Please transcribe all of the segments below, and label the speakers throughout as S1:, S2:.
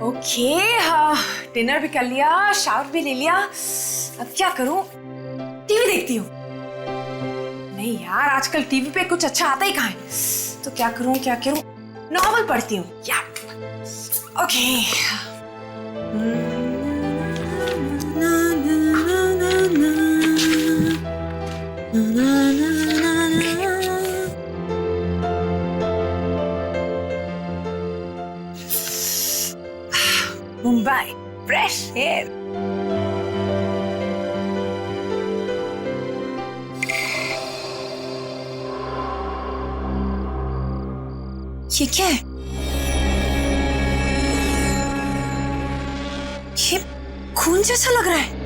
S1: Okay, हाँ, dinner भी कर लिया, शावर भी ले लिया। अब क्या करूं? टीवी देखती हूँ। नहीं यार, आजकल टीवी पे कुछ अच्छा आता ही कहाँ है। तो क्या करूं? नॉवल पढ़ती हूँ। या ओके। Mumbai, fresh air. ये क्या है? ये खून जैसा लग रहा है।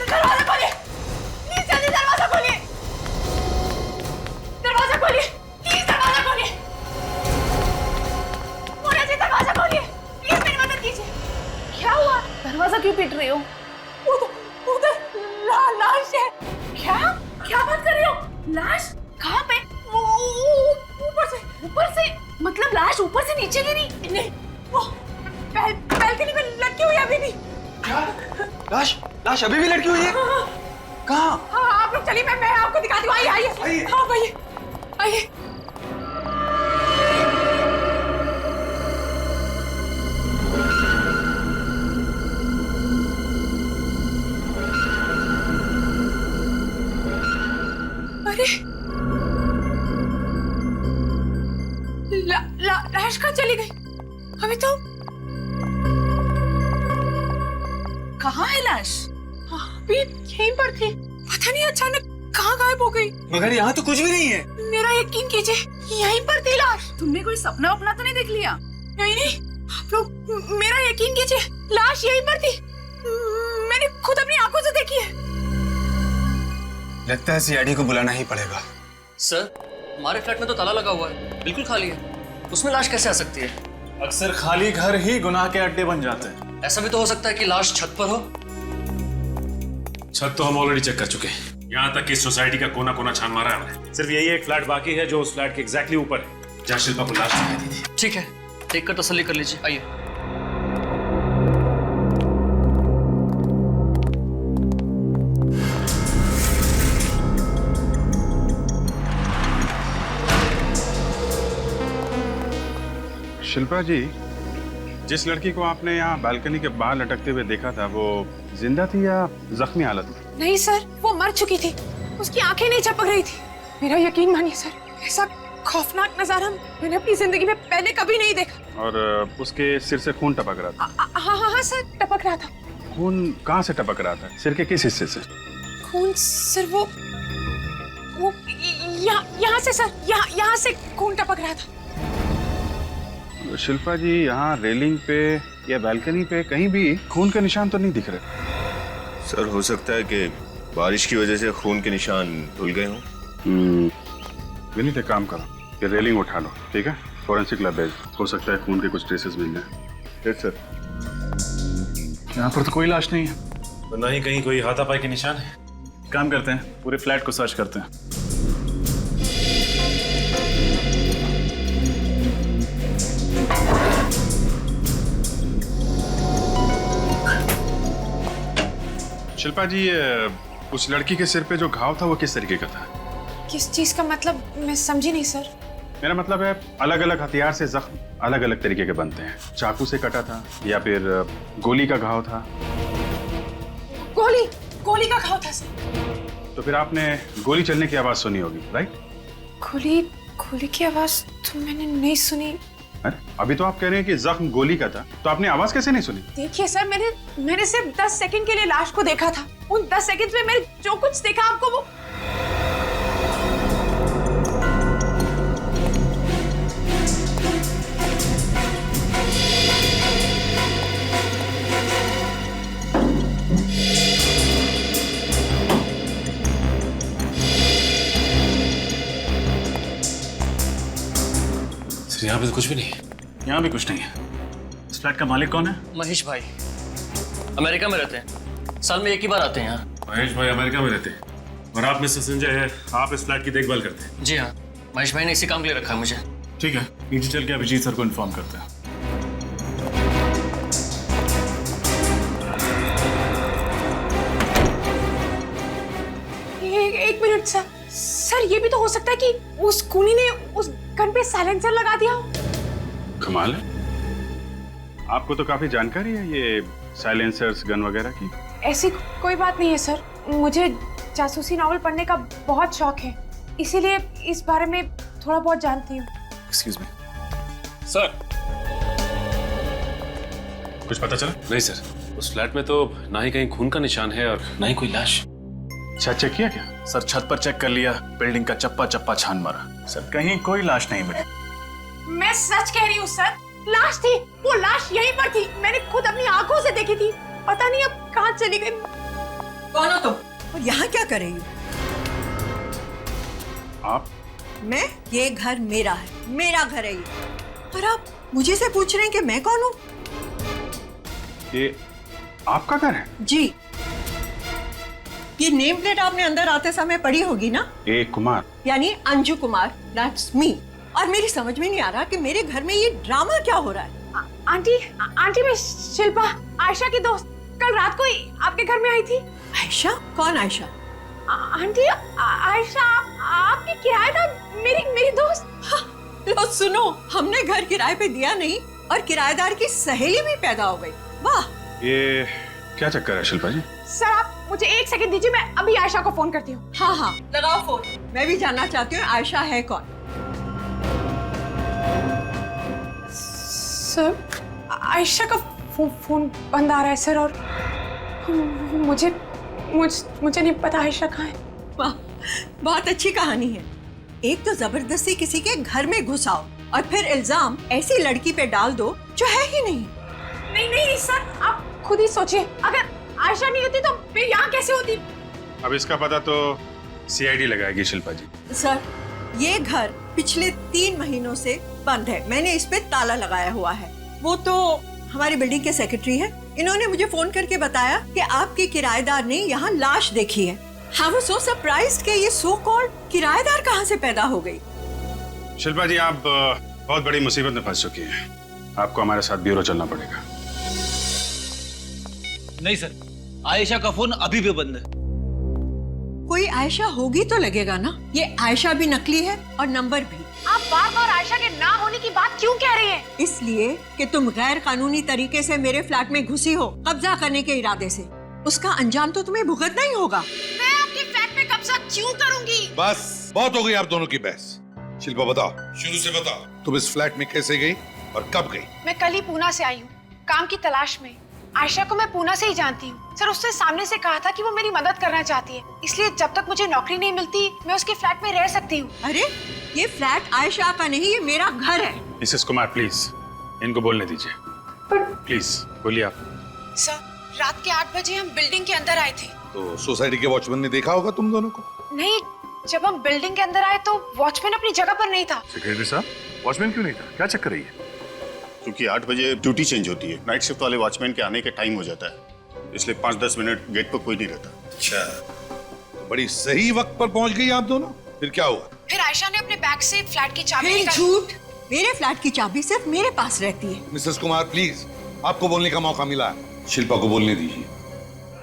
S1: दरवाजा खोलिए, प्लीज जल्दी दरवाजा खोलिए। दरवाजा खोलिए, प्लीज दरवाजा खोलिए। मोना जी दरवाजा खोलिए, प्लीज मेरी मदद कीजिए। क्या हुआ? दरवाजा क्यों पीट रही हो? उधर लाश है। क्या बात कर रही हो? लाश कहाँ पे? ऊपर से मतलब लाश ऊपर से नीचे गिरी? नहीं, वो बैल्कनी में लटकी हुई अभी भी। लाश अभी भी लटकी हुई है? कहाँ? हाँ, आप लोग चलिए, मैं आपको दिखाती हूँ। आइए। हाँ भैया, आइए। अरे लाश कहाँ चली गई? अभी तो कहाँ है लाश? अभी यहीं पर थी, पता नहीं अचानक कहाँ गायब हो गई।
S2: मगर यहाँ तो कुछ भी नहीं है।
S1: मेरा यकीन कीजिए, यहीं पर थी लाश।
S3: तुमने कोई सपना अपना तो नहीं देख लिया?
S1: नहीं, आप लोग मेरा यकीन कीजिए, लाश यहीं पर थी। मैंने खुद अपनी आंखों से देखी है।
S2: लगता है सीआईडी को बुलाना ही पड़ेगा।
S4: सर, हमारे फ्लैट में तो ताला लगा हुआ है, बिल्कुल खाली है। उसमें लाश कैसे आ सकती है?
S5: अक्सर खाली घर ही गुनाह के अड्डे बन जाते हैं।
S4: ऐसा भी तो हो सकता है कि लाश छत पर हो।
S5: छत तो हम ऑलरेडी चेक कर चुके हैं। यहाँ तक कि सोसाइटी का कोना कोना छान मारा है हमने। सिर्फ यही एक फ्लैट बाकी है जो उस फ्लैट के एग्जैक्टली ऊपर है जहाँ शिल्पा को लाश दिखाई दी थी।
S4: ठीक है, देख कर तसल्ली कर लीजिए। आइए।
S6: शिल्पा जी, जिस लड़की को आपने यहाँ बालकनी के बाहर लटकते हुए देखा था, वो जिंदा थी या जख्मी हालत में?
S1: नहीं सर, वो मर चुकी थी। उसकी आंखें नहीं चपक रही थी। मेरा यकीन मानिए सर, ऐसा खौफनाक नजारा मैंने अपनी जिंदगी में पहले कभी नहीं देखा।
S6: और उसके सिर से खून टपक रहा था?
S1: हाँ सर, टपक रहा था।
S6: खून कहाँ से टपक रहा था? सिर के किस हिस्से से?
S1: खून सर, वो यहाँ से सर, यहाँ से खून टपक रहा था।
S6: शिल्पा जी, यहाँ रेलिंग पे या बालकनी पे कहीं भी खून के निशान तो नहीं दिख रहे।
S7: सर, हो सकता है कि बारिश की वजह से खून के निशान धुल गए हों।
S6: विनीत, एक काम करो, ये रेलिंग उठा लो, ठीक है? फोरेंसिक लैब भेज, हो सकता है खून के कुछ ट्रेसेस मिल जाए।
S7: Yes sir.
S5: यहाँ पर तो कोई लाश नहीं है, ना ही कहीं कोई हाथापाई के निशान है। काम करते हैं, पूरे फ्लैट को सर्च करते हैं। शिल्पा जी, उस लड़की के सिर पे जो घाव था वो किस तरीके का था?
S1: किस चीज का मतलब? मैं समझी नहीं सर।
S6: मेरा मतलब है, अलग अलग हथियार से जख्म अलग अलग तरीके के बनते हैं। चाकू से कटा था या फिर गोली का घाव था?
S1: गोली का घाव था सर।
S6: तो फिर आपने गोली चलने की आवाज सुनी होगी, राइट?
S1: गोली की आवाज तो मैंने नहीं सुनी।
S6: अरे, अभी तो आप कह रहे हैं कि जख्म गोली का था, तो आपने आवाज कैसे नहीं सुनी?
S1: देखिए सर, मैंने सिर्फ 10 सेकंड के लिए लाश को देखा था। उन 10 सेकंड में मैंने जो कुछ देखा आपको वो
S5: यहाँ पे तो कुछ भी नहीं है। यहाँ भी कुछ नहीं है। इस फ्लैट का मालिक कौन है?
S4: महेश भाई। अमेरिका में रहते हैं, साल में एक ही बार आते हैं यहाँ।
S5: महेश भाई अमेरिका में रहते हैं और आप मिस्टर संजय है, आप इस फ्लैट की देखभाल करते हैं।
S4: जी हाँ, महेश भाई ने इसी काम के लिए रखा है मुझे।
S5: ठीक है, नीचे चल के अभिजीत सर को इन्फॉर्म करते हैं।
S1: एक मिनट सर। सर ये भी तो हो सकता है कि उस खूनी ने उस गन पे साइलेंसर लगा दिया हो।
S6: कमाल है, आपको तो काफी जानकारी है ये साइलेंसर्स गन वगैरह की।
S1: ऐसी कोई बात नहीं है सर, मुझे जासूसी नॉवल पढ़ने का बहुत शौक है, इसीलिए इस बारे में थोड़ा बहुत जानती हूँ।
S5: एक्सक्यूज मी सर, कुछ पता चला? नहीं सर, उस फ्लैट में तो ना ही कहीं खून का निशान है और ना ही कोई लाश।
S6: अच्छा चेक किया क्या?
S8: सर छत पर चेक कर लिया, बिल्डिंग का चप्पा चप्पा छान मारा, सर कहीं कोई लाश नहीं मिली।
S1: मैं सच कह रही हूँ सर, लाश थी, वो लाश यहीं पर थी, मैंने खुद अपनी आंखों से देखी थी। पता नहीं अब कहाँ चली गई।
S9: कौन हो तुम और यहाँ क्या कर रही हो?
S6: आप?
S9: मैं? ये घर मेरा है, मेरा घर है ये। और आप मुझे से पूछ रहे हैं कि मैं कौन हूँ?
S6: ये आपका घर है?
S9: जी। ये नेम प्लेट आपने अंदर आते समय पढ़ी होगी ना?
S6: ए कुमार
S9: यानी अंजू कुमार, दैट्स मी। और मेरी समझ में नहीं आ रहा कि मेरे घर में ये ड्रामा क्या हो रहा है।
S1: आंटी मैं शिल्पा, आयशा की दोस्त, कल रात को ही आपके घर में आई थी।
S9: आयशा? कौन आयशा?
S1: आंटी आयशा आपकी किराएदार, मेरी दोस्त।
S9: हाँ, लो सुनो, हमने घर किराए पे दिया नहीं और किराएदार की सहेली भी पैदा हो गई। वाह,
S6: ये क्या चक्कर है शिल्पा जी?
S1: सर आप मुझे 1 सेकंड दीजिए, मैं अभी आयशा को फोन करती हूँ।
S9: हाँ हाँ लगाओ फोन, मैं भी जानना चाहती हूँ आयशा है कौन।
S1: सर आयशा का फोन बंद आ रहा है सर, और मुझे नहीं पता आयशा कहाँ है।
S9: वाह, बहुत अच्छी कहानी है। एक तो जबरदस्ती किसी के घर में घुसाओ और फिर इल्जाम ऐसी लड़की पे डाल दो जो है ही नहीं।
S1: नहीं सर, आप खुद ही सोचिए, अगर आयशा नहीं होती तो मैं यहाँ कैसे होती?
S6: अब इसका पता तो सीआईडी लगाएगी शिल्पा जी।
S9: सर ये घर पिछले 3 महीनों से बंद है, मैंने इस पे ताला लगाया हुआ है। वो तो हमारी बिल्डिंग के सेक्रेटरी है, इन्होंने मुझे फोन करके बताया कि आपके किराएदार ने यहाँ लाश देखी है। हाँ, वो सो सरप्राइज्ड कि ये सो कॉल्ड किराएदार कहाँ से पैदा हो गई।
S6: शिल्पा जी आप बहुत बड़ी मुसीबत में फंस चुकी हैं, आपको हमारे साथ ब्यूरो चलना पड़ेगा।
S10: नहीं सर, आयशा का फोन अभी भी बंद है।
S9: कोई आयशा होगी तो लगेगा ना, ये आयशा भी नकली है और नंबर भी।
S1: आप बार-बार आयशा के ना होने की बात क्यों कह रही हैं?
S9: इसलिए कि तुम गैर कानूनी तरीके से मेरे फ्लैट में घुसी हो, कब्जा करने के इरादे से। उसका अंजाम तो तुम्हें भुगतना ही होगा।
S1: मैं आपके फ्लैट में कब्जा क्यों करूंगी?
S11: बस बहुत हो गई आप दोनों की बहस। शिल्पा बताओ, शुरू से बताओ, तुम इस फ्लैट में कैसे गई और कब गई?
S1: मैं कल ही पूना से आई हूँ, काम की तलाश में। आयशा को मैं पूना से ही जानती हूँ सर, उसने सामने से कहा था कि वो मेरी मदद करना चाहती है, इसलिए जब तक मुझे नौकरी नहीं मिलती मैं उसके फ्लैट में रह सकती हूँ।
S9: अरे ये फ्लैट आयशा का नहीं, ये मेरा घर है।
S6: मिसेस कुमार प्लीज इनको बोलने दीजिए। प्लीज बोलिए आप।
S1: सर रात के 8 बजे हम बिल्डिंग के अंदर आए थे।
S11: तो सोसाइटी के वॉचमैन ने देखा होगा तुम दोनों को?
S1: नहीं, जब हम बिल्डिंग के अंदर आए तो वॉचमैन अपनी जगह पर नहीं था।
S8: सेक्रेटरी साहब, वॉचमैन क्यों नहीं था? क्या चक्कर है ये?
S7: क्योंकि 8 बजे ड्यूटी चेंज होती है, नाइट शिफ्ट वाले वॉचमैन के आने के टाइम हो जाता है, इसलिए 5-10 मिनट गेट पर कोई नहीं रहता।
S11: अच्छा, तो बड़ी सही वक्त पर पहुंच गई आप दोनों। फिर क्या हुआ?
S1: फिर आयशा ने अपने बैग से फ्लैट की चाबी
S9: फिर
S1: निकाली।
S9: झूठ, मेरे फ्लैट की चाबी सिर्फ मेरे पास रहती है।
S11: मिसेस कुमार प्लीज, आपको बोलने का मौका मिला है, शिल्पा को बोलने दीजिए।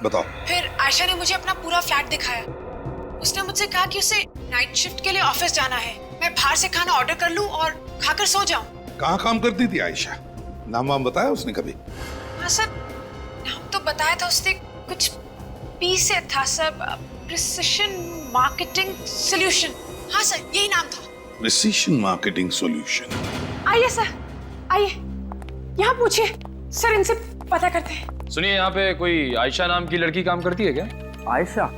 S11: बताओ।
S1: फिर आयशा ने मुझे अपना पूरा फ्लैट दिखाया। उसने मुझसे कहा कि उसे नाइट शिफ्ट के लिए ऑफिस जाना है, मैं बाहर से खाना ऑर्डर कर लूं और खाकर सो जाऊं।
S11: कहाँ काम करती थी आयशा? नाम वाम बताया उसने कभी?
S1: हाँ सर, नाम तो बताया था उसने, कुछ पी से था सर, प्रिसिशन मार्केटिंग सॉल्यूशन। हाँ सर, यही नाम था।
S11: Precision marketing solution.
S1: आइए सर, आइए, यहाँ पूछिए सर, इनसे पता करते हैं।
S12: सुनिए, यहाँ पे कोई आयशा नाम की लड़की काम करती है क्या?
S10: आयशा?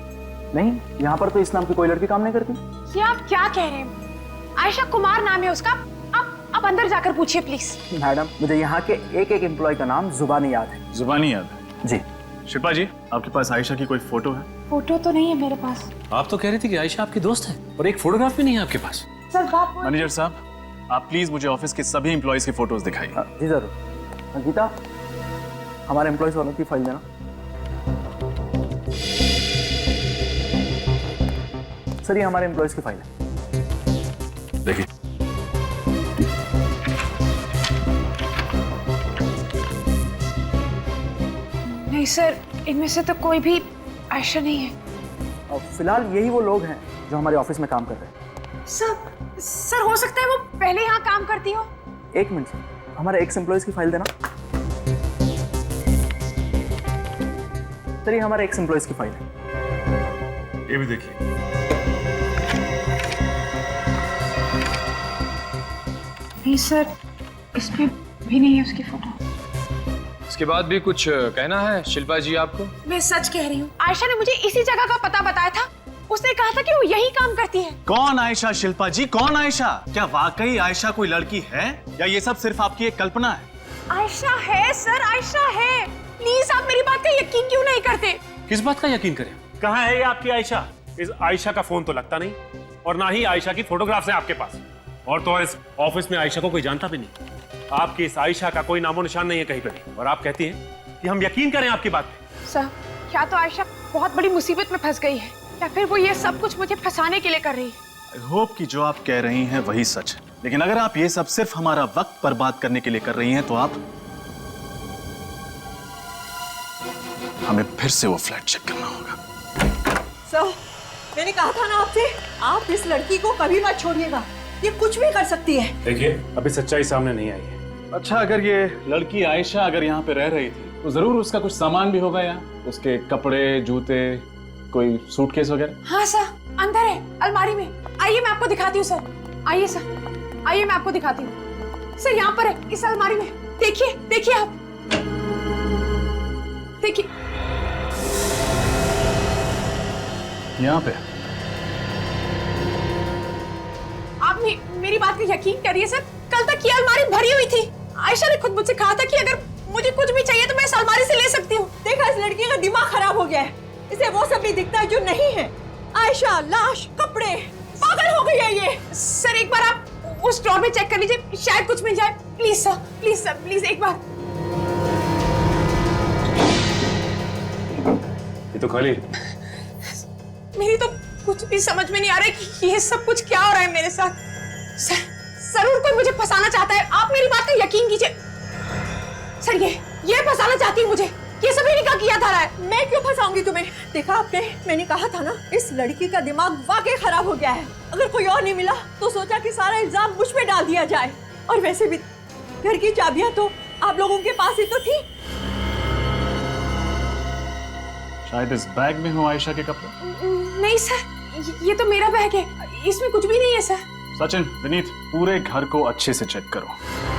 S10: नहीं, यहाँ पर तो इस नाम की कोई लड़की काम नहीं करती।
S1: ये आप क्या कह रहे हैं? आयशा कुमार नाम है उसका। आप अंदर जाकर पूछिए प्लीज।
S10: मैडम, मुझे यहाँ के एक एम्प्लॉय का नाम जुबानी याद है।
S8: जुबानी याद है?
S10: जी।
S8: शिल्पा जी, आपके पास आयशा की कोई फोटो है?
S1: फोटो तो नहीं है मेरे पास।
S5: आप तो कह रही थी कि आयशा आपकी दोस्त है और एक फोटोग्राफ भी नहीं है आपके पास।
S1: सर बात
S8: मैनेजर साहब, आप प्लीज मुझे ऑफिस के सभी एम्प्लॉयज की फोटोज दिखाइए।
S10: जी जरूर। गीता, हमारे एम्प्लॉयज वालों की फाइल देना। सर ये हमारे एम्प्लॉयज की फाइल है।
S8: देखिए,
S1: नहीं सर, इनमें से तो कोई भी आयशा नहीं है।
S10: और फिलहाल यही वो लोग हैं जो हमारे ऑफिस में काम कर रहे हैं।
S1: सर हो सकता है वो पहले यहाँ काम करती हो।
S10: एक मिनट सर, हमारे एक्स एम्प्लॉयज की फाइल देना। सर ये हमारे एक्स एम्प्लॉयज की फाइल है।
S5: ये भी देखिए।
S1: नहीं सर, इसमें भी नहीं है उसकी फोटो।
S12: इसके बाद भी कुछ कहना है शिल्पा जी आपको?
S1: मैं सच कह रही हूँ, आयशा ने मुझे इसी जगह का पता बताया था। उसने कहा था कि वो यही काम करती है।
S8: कौन आयशा शिल्पा जी, कौन आयशा? क्या वाकई आयशा कोई लड़की है या ये सब सिर्फ आपकी एक कल्पना है?
S1: आयशा है सर, आयशा है। प्लीज आप मेरी बात का यकीन क्यों नहीं करते?
S5: किस बात का यकीन करें? कहाँ है ये आपकी आयशा? इस आयशा का फोन तो लगता नहीं, और ना ही आयशा की फोटोग्राफ्स हैं आपके पास। और तो और इस ऑफिस में आयशा को कोई जानता भी नहीं। आपकी इस आयशा का कोई नामो निशान नहीं है कहीं पे भी, और आप कहती हैं कि हम यकीन करें आपकी बात पे।
S1: सर, क्या तो आयशा बहुत बड़ी मुसीबत में फंस गई है, या फिर वो ये सब कुछ मुझे फंसाने के लिए कर रही है।
S8: आई होप कि जो आप कह रही हैं वही सच है, लेकिन अगर आप ये सब सिर्फ हमारा वक्त बर्बाद करने के लिए कर रही हैं तो आप हमें फिर से वो फ्लैट चेक करना होगा।
S9: सर, मैंने कहा था ना आपसे, आप इस लड़की को कभी मत छोड़िएगा, ये कुछ भी कर सकती है।
S5: देखिए, अभी सच्चाई सामने नहीं आई है।
S8: अच्छा, अगर ये लड़की आयशा अगर यहाँ पे रह रही थी तो जरूर उसका कुछ सामान भी होगा यहाँ, उसके कपड़े, जूते, कोई सूटकेस वगैरह।
S1: हाँ सर, अंदर है अलमारी में। आइए मैं आपको दिखाती हूँ सर। आइए सर, आइए मैं आपको दिखाती हूँ। सर यहाँ पर है, इस अलमारी में। देखिए, देखिए आप, देखिए
S8: यहाँ पे।
S1: आप मेरी बात का यकीन करिए सर, कल तक ये अलमारी भरी हुई थी। आयशा ने खुद मुझसे कहा था कि अगर मुझे कुछ भी चाहिए तो मैं इस अलमारी से ले सकती हूँ।
S9: देखा, इस लड़की का दिमाग खराब हो गया है, इसे वो सब भी दिखता है जो नहीं है। आयशा, लाश, कपड़े, पागल हो गई है ये।
S1: सर एक बार आप उस ड्रॉर में चेक कर लीजिए, शायद कुछ मिल जाए। Please sir, please sir, please एक बार।
S5: ये तो खाली।
S1: मेरी तो कुछ भी समझ में नहीं आ रहा है कि ये सब कुछ क्या हो रहा है मेरे साथ। सर, जरूर कोई मुझे फंसाना चाहता है। आप मेरी बात का यकीन कीजिए सर, ये फंसाना चाहती है मुझे। ये सभी निकाह किया था रहा है।
S9: मैं क्यों फंसाऊंगी तुम्हें? देखा आपने, मैंने कहा था ना, इस लड़की का दिमाग वाकई खराब हो गया है। अगर कोई और नहीं मिला तो सोचा कि सारा इल्जाम मुझ पे डाल दिया जाए। और वैसे भी घर की चाबियां तो आप लोगों के पास ही तो थी।
S8: शायद इस बैग में हो आयशा के कपड़े।
S1: नहीं सर, ये तो मेरा बैग है, इसमें कुछ भी नहीं है सर।
S8: सचिन, विनीत, पूरे घर को अच्छे से चेक करो।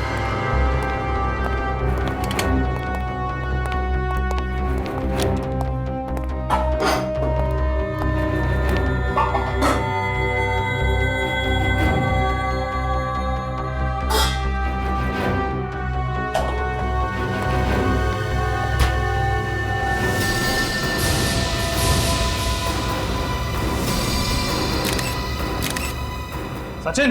S8: सचिन,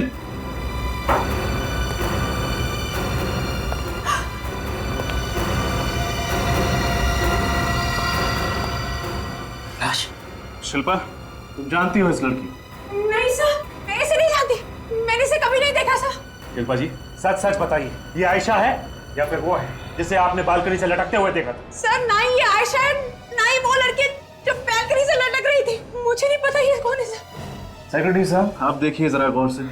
S4: लाश।
S8: शिल्पा, तुम जानती हो इस लड़की?
S1: नहीं सर, मैं इसे नहीं जानती, मैंने इसे कभी नहीं देखा सर।
S5: शिल्पा जी, सच सच बताइए, ये आयशा है या फिर वो है जिसे आपने बालकनी से लटकते हुए देखा था?
S1: सर ना ही ये आयशा है, ना ही वो लड़की जो बैल्कनी से लटक रही थी। मुझे नहीं पता ये कौन है सर।
S8: सेक्रेटरी साहब, आप देखिए जरा गौर से,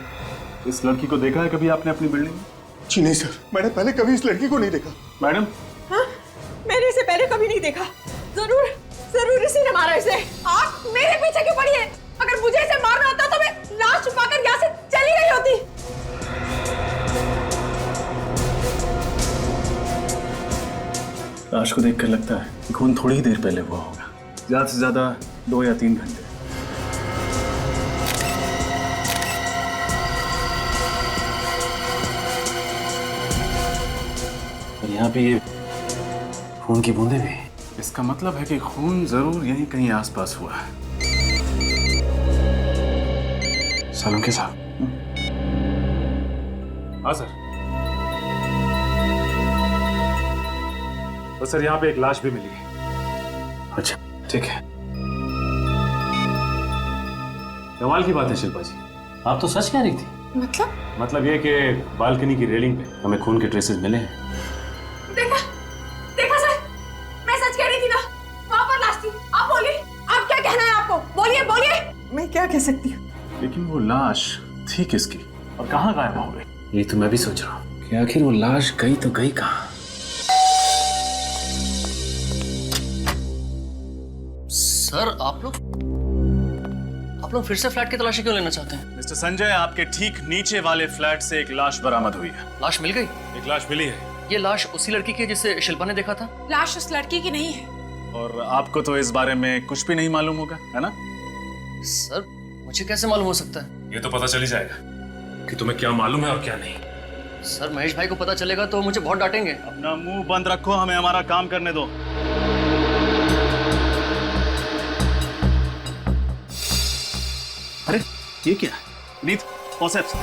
S8: इस लड़की को देखा है कभी आपने अपनी बिल्डिंग में?
S7: जी नहीं सर, मैंने पहले कभी इस लड़की को नहीं देखा।
S8: मैडम?
S9: हाँ, मैंने इसे पहले कभी नहीं देखा। जरूर जरूर इसी ने मारा इसे।
S1: आप मेरे पीछे क्यों पड़ी है? अगर मुझे इसे मारना होता तो मैं लाश छुपाकर यहाँ से चली गई होती।
S8: लाश को देखकर लगता है खून थोड़ी ही देर पहले हुआ होगा, ज्यादा से ज्यादा 2 या 3 घंटे।
S5: और यहाँ पे ये खून की बूंदें भी।
S8: इसका मतलब है कि खून जरूर यहीं कहीं आसपास हुआ है।
S5: सोलंकी साहब। हाँ सर। तो सर यहाँ पे एक लाश भी मिली है।
S8: अच्छा,
S5: ठीक है। कमाल की बात है शिल्पा जी, आप तो सच कह रही थी। मतलब ये कि बालकनी की रेलिंग पे हमें खून के ट्रेसेस मिले हैं।
S1: देखा देखा सर, मैं सच कह रही थी ना, वहां पर लाश थी। आप बोलिए, आप क्या कहना है आपको, बोलिए बोलिए।
S9: मैं क्या कह सकती हूँ?
S8: लेकिन वो लाश थी किसकी और कहाँ गायब हो गई?
S5: ये तो मैं भी सोच रहा हूँ कि आखिर वो लाश गई तो गई कहाँ।
S4: सर आप लोग फिर से फ्लैट की तलाशी क्यों लेना चाहते हैं?
S8: मिस्टर संजय, आपके ठीक नीचे वाले फ्लैट से एक लाश बरामद हुई है।
S4: लाश मिल गई?
S5: एक लाश मिली है।
S4: ये लाश उसी लड़की की है जिसे शिल्पा ने देखा था?
S1: लाश उस लड़की की नहीं है।
S8: और आपको तो इस बारे में कुछ भी नहीं मालूम होगा, है ना?
S4: सर मुझे कैसे मालूम हो सकता है?
S5: ये तो पता चल ही जाएगा कि तुम्हें क्या मालूम है और क्या नहीं।
S4: सर महेश भाई को पता चलेगा तो मुझे बहुत डांटेंगे।
S8: अपना मुंह बंद रखो, हमें हमारा काम करने दो। अरे ये क्या? नीत, फॉसेप्स।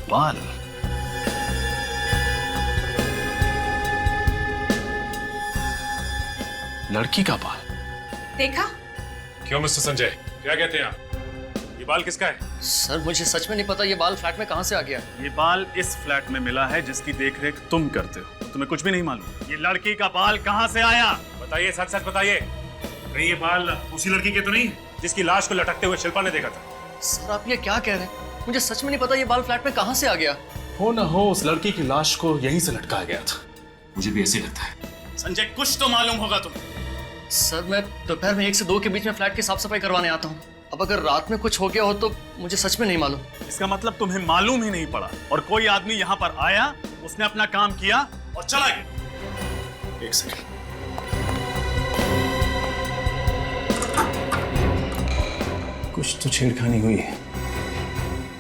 S8: बाल। लड़की का बाल।
S1: देखा?
S5: क्यों मिस्टर संजय, क्या कहते हैं आप? ये बाल किसका है?
S4: सर मुझे सच में नहीं पता ये बाल फ्लैट में कहाँ से आ गया।
S8: ये बाल इस फ्लैट में मिला है जिसकी देखरेख तुम करते हो। तुम्हें कुछ भी नहीं मालूम। ये लड़की का बाल कहाँ से आया?
S5: बताइए, सच सच बताइए। नहीं ये बाल उसी लड़की के तो नहीं जिसकी लाश को लटकते हुए शिल्पा ने देखा था?
S4: सर आप ये क्या कह रहे हैं? मुझे सच में नहीं पता ये बाल फ्लैट में कहाँ से आ गया।
S8: हो न हो उस लड़की की लाश को यहीं से लटकाया गया था।
S5: मुझे भी ऐसे लगता है।
S8: संजय कुछ तो मालूम होगा तुम्हें।
S4: सर मैं दोपहर में 1 से 2 के बीच में फ्लैट की साफ सफाई करवाने आता हूँ। अब अगर रात में कुछ हो गया हो तो मुझे सच में नहीं मालूम।
S8: इसका मतलब तुम्हें मालूम ही नहीं पड़ा और कोई आदमी यहाँ पर आया, उसने अपना काम किया और चला गया। एक सेकंड। कुछ तो छेड़खानी हुई है।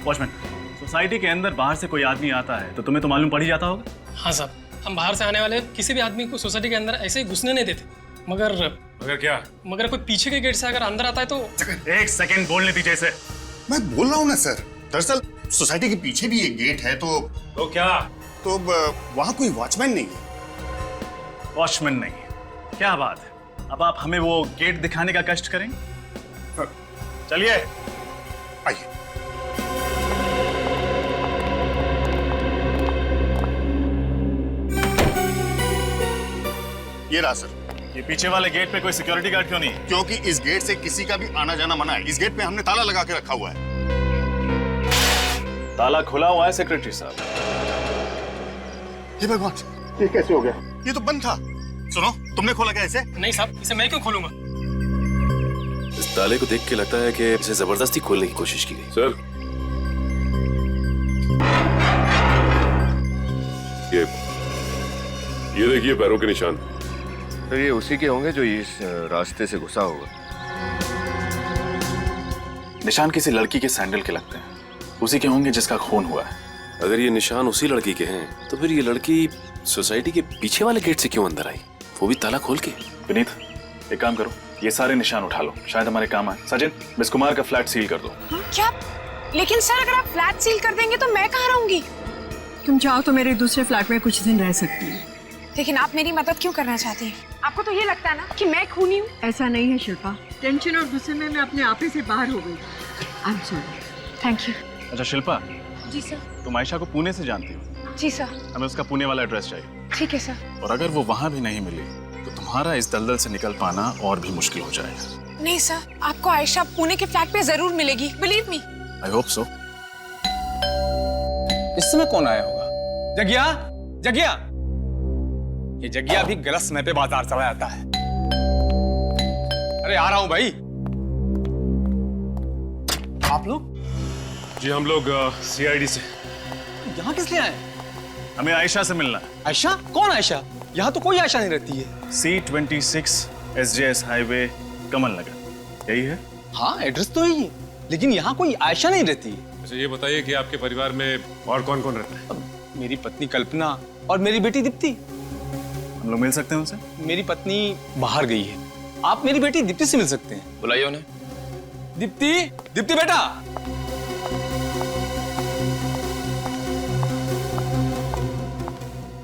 S8: वॉचमैन, सोसाइटी के अंदर बाहर से कोई आदमी आता है तो तुम्हें तो मालूम पड़ ही जाता होगा।
S10: हाँ साहब, हम बाहर से आने वाले किसी भी आदमी को सोसाइटी के अंदर ऐसे ही घुसने नहीं देते। मगर
S5: क्या?
S10: मगर कोई पीछे के गेट से अगर अंदर आता है तो।
S8: एक सेकंड बोलने दीजिए इसे।
S7: मैं बोल रहा हूँ ना सर, दरअसल सोसाइटी के पीछे भी एक गेट है तो
S5: क्या?
S7: तो वहाँ कोई वॉचमैन नहीं है।
S8: वॉचमैन नहीं? क्या बात है। अब आप हमें वो गेट दिखाने का कष्ट करेंगे? चलिए
S7: आइए। ये रहा सर।
S8: ये पीछे वाले गेट पे कोई सिक्योरिटी गार्ड क्यों नहीं है?
S7: क्योंकि इस गेट से किसी का भी आना जाना मना है। इस गेट पे हमने ताला लगा के रखा हुआ है।
S8: ताला खुला हुआ है सेक्रेटरी साहब।
S7: हे भगवान, ये कैसे हो गया? ये तो बंद था। सुनो, तुमने खोला क्या इसे?
S10: नहीं साहब, इसे मैं क्यों खोलूंगा?
S13: इस ताले को देख के लगता है कि इसे जबरदस्ती खोलने की कोशिश की गई।
S11: सर, ये देखिए पैरों के निशान।
S13: तो ये उसी के होंगे जो इस रास्ते से घुसा होगा।
S8: निशान किसी लड़की के सैंडल के लगते हैं, उसी के होंगे जिसका खून हुआ है।
S13: अगर ये निशान उसी लड़की के हैं तो फिर ये लड़की सोसाइटी के पीछे वाले गेट से क्यों अंदर आई, वो भी ताला खोल के?
S8: विनीत, एक काम करो, ये सारे निशान उठा लो, शायद हमारे काम आए। सचिन, मिस कुमार का फ्लैट सील कर दो।
S1: क्या? लेकिन सर अगर आप फ्लैट सील कर देंगे तो मैं कहाँ रहूंगी?
S9: तुम चाहो तो मेरे दूसरे फ्लैट में कुछ दिन रह सकती है।
S1: लेकिन आप मेरी मदद क्यों करना चाहती हैं? आपको तो ये लगता है ना कि मैं खूनी हूँ?
S9: ऐसा नहीं है शिल्पा, टेंशन और गुस्से में मैं अपने आपे से बाहर हो गई। I am sorry.
S1: Thank you.
S8: अच्छा शिल्पा,
S1: जी सर।
S8: तुम आयशा को पुणे से जानती हो?
S1: जी सर।
S8: हमें उसका पुणे वाला एड्रेस चाहिए।
S1: ठीक है सर।
S8: और अगर वो वहां भी नहीं मिली तो तुम्हारा इस दलदल से निकल पाना और भी मुश्किल हो जाएगा।
S1: नहीं सर, आपको आयशा पुणे के फ्लैट पे जरूर मिलेगी, believe me.
S8: I hope so.
S14: इस समय कौन आया होगा? जगिया, जगिया। ये जगिया भी गलत समय पे बाजार चला जाता है। अरे आ रहा हूं भाई। आप लोग?
S5: जी हम लोग सीआईडी से।
S14: यहाँ किस लिए आए?
S8: हमें आयशा से मिलना है।
S14: आयशा? कौन आयशा? यहाँ तो कोई आयशा नहीं रहती है।
S8: C26 SJS हाईवे, कमल नगर, यही है?
S14: हाँ एड्रेस तो यही है, लेकिन यहाँ कोई आयशा नहीं रहती है।
S5: अच्छा ये बताइए कि आपके परिवार में और कौन कौन रहता है?
S14: मेरी पत्नी कल्पना और मेरी बेटी दीप्ति।
S8: हम लोग मिल सकते हैं उनसे?
S14: मेरी पत्नी बाहर गई है, आप मेरी बेटी दीप्ति से मिल सकते हैं।
S12: बुलाइए उन्हें।
S14: दीप्ति, दीप्ति बेटा।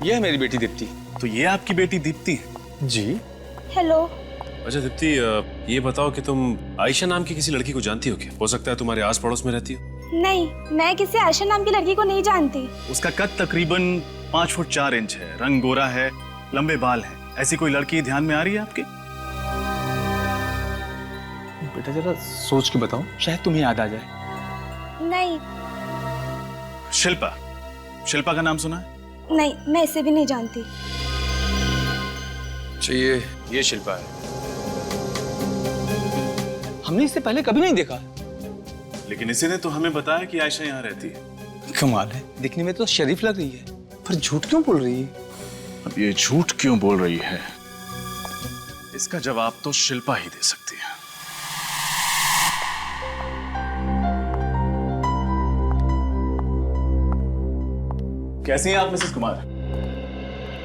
S14: यह है मेरी बेटी दीप्ति।
S8: तो ये आपकी बेटी दीप्ति है?
S5: जी।
S15: हेलो।
S5: अच्छा दीप्ति, ये बताओ कि तुम आयशा नाम की किसी लड़की को जानती हो क्या? हो सकता है तुम्हारे आस पड़ोस में रहती हो।
S15: नहीं, मैं किसी आयशा नाम की लड़की को नहीं जानती।
S8: उसका कद तकरीबन 5 फुट 4 इंच है, रंग गोरा है, लंबे बाल है। ऐसी कोई लड़की ध्यान में आ रही है आपके?
S14: बेटा जरा सोच के बताओ, शायद तुम्हें याद आ जाए।
S15: नहीं।
S8: शिल्पा, शिल्पा का नाम सुना है?
S15: नहीं, मैं इसे भी नहीं जानती।
S12: अच्छा ये शिल्पा है।
S14: हमने इससे पहले कभी नहीं देखा।
S8: लेकिन इसी ने तो हमें बताया कि आयशा यहाँ रहती है।
S14: कमाल है, दिखने में तो शरीफ लग रही है, पर झूठ क्यों बोल रही है?
S8: अब ये झूठ क्यों बोल रही है, इसका जवाब तो शिल्पा ही दे सकती है। कैसी हैं आप मिसेस कुमार?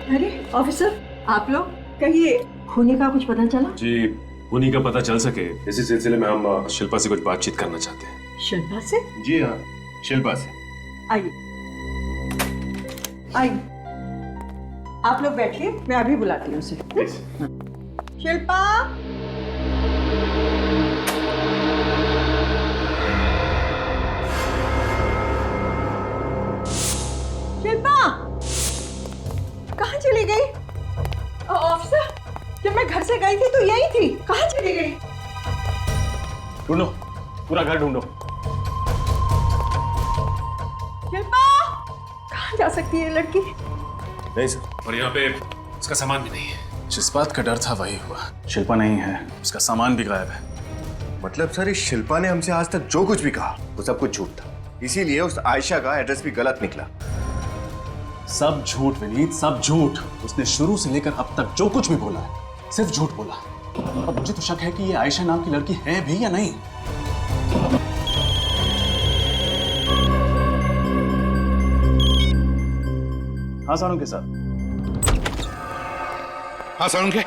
S9: अरे ऑफिसर, आप लोग कहिए, खूनी का कुछ पता चला?
S5: जी, उन्हीं का पता चल सके इसी सिलसिले में हम शिल्पा से कुछ बातचीत करना चाहते हैं।
S9: शिल्पा से?
S8: जी हाँ, शिल्पा से।
S9: आइए आइए, आप लोग बैठिए, मैं अभी बुलाती हूँ उसे। शिल्पा, शिल्पा कहाँ चली गई? ऑफिसर, जब मैं घर से गई थी तो यही थी, कहाँ चली गई?
S8: ढूंढो, पूरा घर ढूंढो।
S9: शिल्पा, कहाँ जा सकती है लड़की?
S5: नहीं सर, और यहाँ पे उसका सामान भी नहीं है।
S8: जिस बात का डर था वही हुआ, शिल्पा नहीं है, उसका सामान भी गायब है।
S16: मतलब सर, इस शिल्पा ने हमसे आज तक जो कुछ भी कहा वो सब कुछ झूठ था, इसीलिए उस आयशा का एड्रेस भी गलत निकला।
S8: सब झूठ विनीत, सब झूठ। उसने शुरू से लेकर अब तक जो कुछ भी बोला है सिर्फ झूठ बोला। और मुझे तो शक है कि ये आयशा नाम की लड़की है भी या नहीं। हाँ सारुंखे साहब।
S11: हाँ सारुंखे।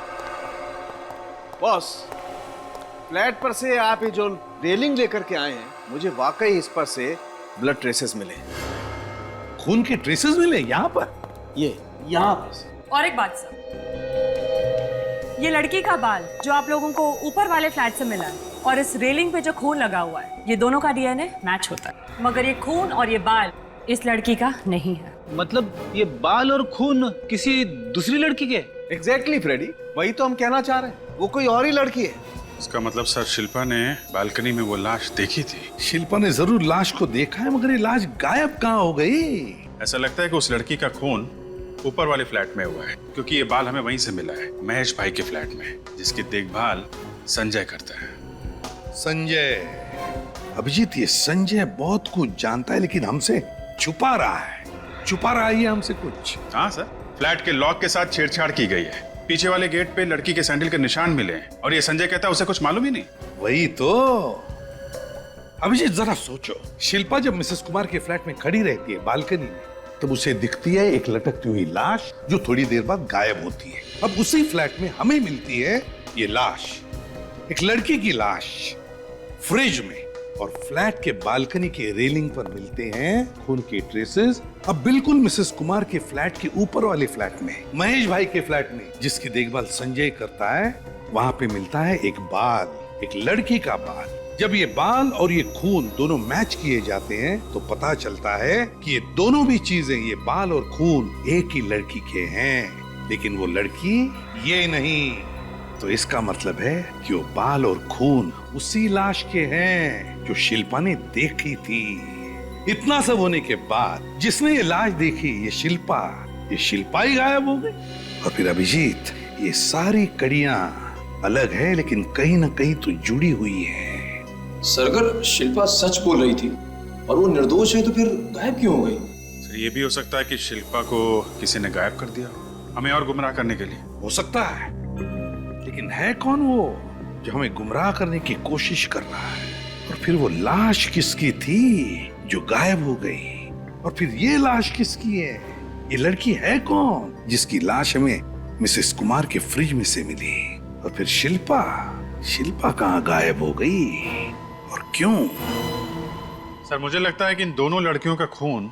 S17: बॉस, फ्लैट पर से आप ये जो रेलिंग लेकर के आए हैं, मुझे वाकई इस पर से ब्लड ट्रेसेस मिले।
S11: खून के ट्रेसेस मिले यहाँ पर?
S17: ये यहाँ पर।
S18: और एक बात सर, ये लड़की का बाल जो आप लोगों को ऊपर वाले फ्लैट से मिला है और इस रेलिंग पे जो खून लगा हुआ है, ये दोनों का डीएनए मैच होता है, मगर ये खून और ये बाल इस लड़की का नहीं है।
S17: मतलब ये बाल और खून किसी दूसरी लड़की के? एग्जैक्टली फ्रेडी, वही तो हम कहना चाह रहे हैं, वो कोई और ही लड़की है।
S6: इसका मतलब सर, शिल्पा ने बालकनी में वो लाश देखी थी।
S11: शिल्पा ने जरूर लाश को देखा है, मगर ये लाश गायब कहाँ हो गई?
S6: ऐसा लगता है कि उस लड़की का खून ऊपर वाले फ्लैट में हुआ है, क्योंकि ये बाल हमें वहीं से मिला है, महेश भाई के फ्लैट में, जिसकी देखभाल संजय करता है।
S11: संजय? अभिजीत, ये संजय बहुत कुछ जानता है, लेकिन हमसे छुपा रहा है। छुपा रहा है ये हमसे कुछ।
S6: हाँ सर, फ्लैट के लॉक के साथ छेड़छाड़ की गई है, पीछे वाले गेट पे लड़की के सैंडल के निशान मिले हैं, और ये संजय कहता है उसे कुछ मालूम ही नहीं।
S11: वही तो। अभिजीत जरा सोचो, शिल्पा जब मिसेस कुमार के फ्लैट में खड़ी रहती है बालकनी में, तब उसे दिखती है एक लटकती हुई लाश जो थोड़ी देर बाद गायब होती है। अब उसी फ्लैट में हमें मिलती है ये लाश, एक लड़की की लाश, फ्रिज में, और फ्लैट के बालकनी के रेलिंग पर मिलते हैं खून के ट्रेसेस। अब बिल्कुल मिसेस कुमार के फ्लैट के ऊपर वाले फ्लैट में, महेश भाई के फ्लैट में, जिसकी देखभाल संजय करता है, वहां पे मिलता है एक बाल, एक लड़की का बाल। जब ये बाल और ये खून दोनों मैच किए जाते हैं तो पता चलता है कि ये दोनों भी चीजें, ये बाल और खून, एक ही लड़की के हैं, लेकिन वो लड़की ये नहीं। तो इसका मतलब है कि वो बाल और खून उसी लाश के हैं जो शिल्पा ने देखी थी। इतना सब होने के बाद जिसने ये लाश देखी, ये शिल्पा ही गायब हो गई। और फिर अभिजीत, ये सारी कड़ियां अलग है लेकिन कहीं ना कहीं तो जुड़ी हुई है।
S13: सर, अगर शिल्पा सच बोल रही थी और वो निर्दोष है तो फिर गायब क्यों हो गई?
S6: सर, ये भी हो सकता है कि शिल्पा को किसी ने गायब कर दिया, हमें और गुमराह करने के लिए।
S11: हो सकता है, लेकिन है कौन वो जो हमें गुमराह करने की कोशिश कर रहा है? और फिर वो लाश किसकी थी जो गायब हो गई? और फिर ये लाश किसकी है? ये लड़की है कौन जिसकी लाश हमें मिसेस कुमार के फ्रिज में से मिली? और फिर शिल्पा कहाँ गायब हो गई और क्यों?
S6: सर, मुझे लगता है कि इन दोनों लड़कियों का खून